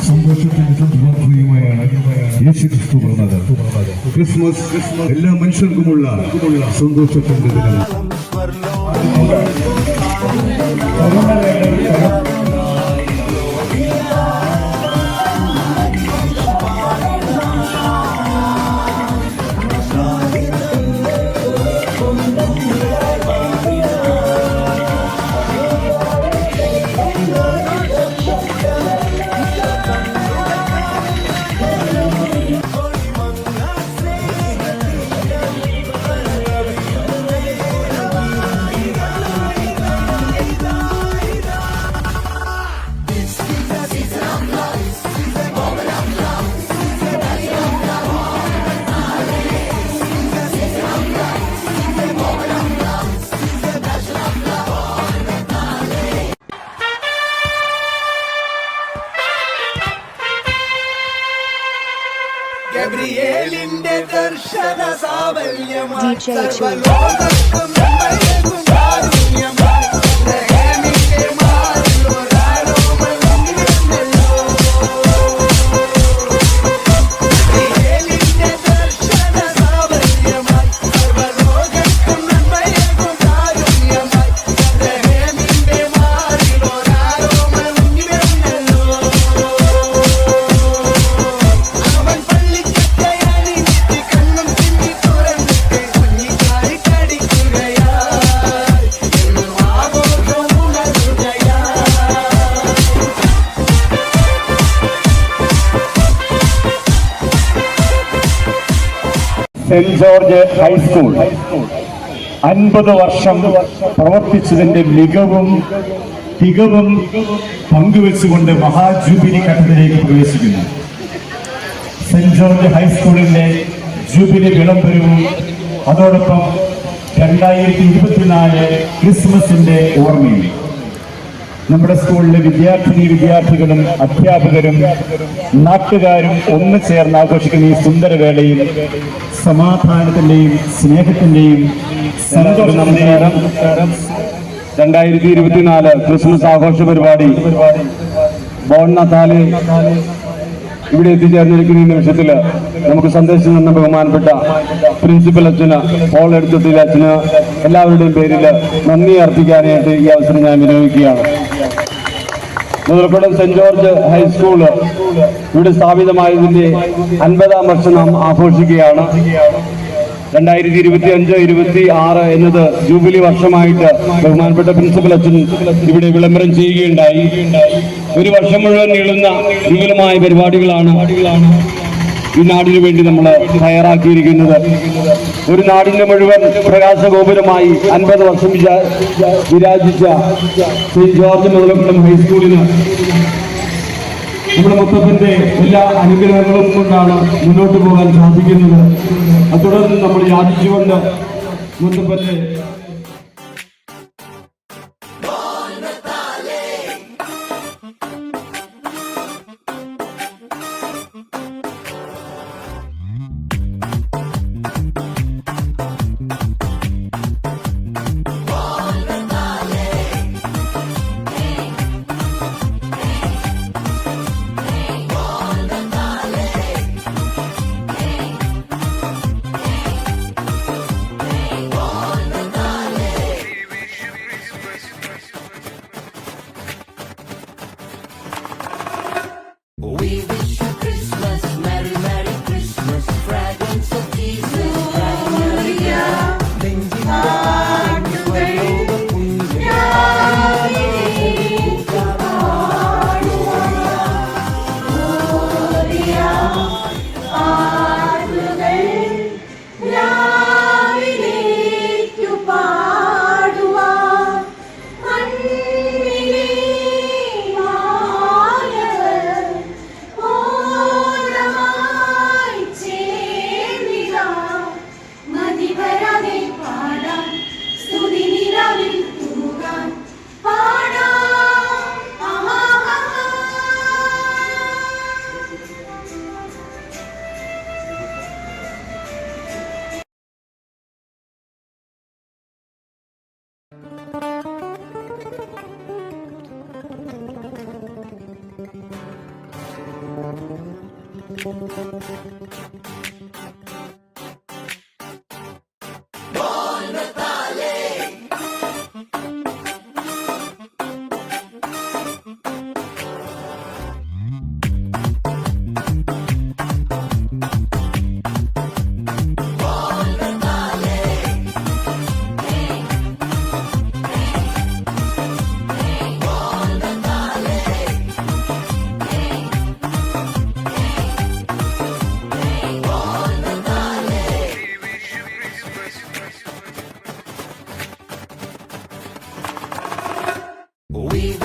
സന്തോഷത്തിന്റെ സദ്ഭാവയുമായാണ് യേശുക്രിസ്തു പറഞ്ഞത്. ക്രിസ്മസ് എല്ലാ മനുഷ്യർക്കുമുള്ള സന്തോഷത്തിന്റെ ദിനം. ഗബ്രിയേലിന്റെ ദർശന സാവല്യമായി സെന്റ് ജോർജ് ഹൈസ്കൂൾ 50 വർഷം പ്രവർത്തിച്ചതിന്റെ തികവും പങ്കുവെച്ചുകൊണ്ട് മഹാജൂബിലി ഘട്ടത്തിലേക്ക് പ്രവേശിക്കുന്നു. സെന്റ് ജോർജ് ഹൈസ്കൂളിന്റെ ജൂബിലി വിളംബരവും അതോടൊപ്പം 2024 ക്രിസ്മസിന്റെ ഓർമ്മയും നമ്മുടെ സ്കൂളിലെ വിദ്യാർത്ഥികളും അധ്യാപകരും നാട്ടുകാരും ഒന്ന് ചേർന്ന് ആഘോഷിക്കുന്ന ഈ സുന്ദരവേളയിൽ സമാധാനത്തിന്റെയും സ്നേഹത്തിന്റെയും സന്തോഷം. 2024 ക്രിസ്മസ് ആഘോഷ പരിപാടി ബോൺ നത്താല് ഇവിടെ എത്തിച്ചേർന്നിരിക്കുന്ന ഈ നിമിഷത്തിൽ നമുക്ക് സന്ദേശം തന്ന ബഹുമാനപ്പെട്ട പ്രിൻസിപ്പൽ അച്ഛന്, പോൾ എടുത്തിട്ടില്ല അച്ഛന്, എല്ലാവരുടെയും പേരിൽ നന്ദി അർപ്പിക്കാനായിട്ട് ഈ അവസരം ഞാൻ വിനിയോഗിക്കുകയാണ്. മുതലക്കുളം സെന്റ് ജോർജ് ഹൈസ്കൂള് ഇവിടെ സ്ഥാപിതമായതിന്റെ 50-ാം വർഷം നാം ആഘോഷിക്കുകയാണ്. 2025-26 എന്നത് ജൂബിലി വർഷമായിട്ട് ബഹുമാനപ്പെട്ട പ്രിൻസിപ്പൽ അച്ഛൻ ഇവിടെ വിളംബരം ചെയ്യുകയുണ്ടായി. ഒരു വർഷം മുഴുവൻ നീളുന്ന വിപുലമായ പരിപാടികളാണ് ഈ നാടിനു വേണ്ടി നമ്മൾ തയ്യാറാക്കിയിരിക്കുന്നത്. ഒരു നാടിന്റെ മുഴുവൻ പ്രകാശഗോപുരമായി 50 വർഷം വിരാജിച്ച സെന്റ് ജോർജ് മുതലക്കുളം ഹൈസ്കൂളിന് നമ്മുടെ മുത്തപ്പന്റെ എല്ലാ അനുഗ്രഹങ്ങളും കൊണ്ടാണ് മുന്നോട്ട് പോകാൻ സാധിക്കുന്നത്. തുടർന്ന് നമ്മൾ യാചിച്ചുകൊണ്ട് മുത്തപ്പന്റെ We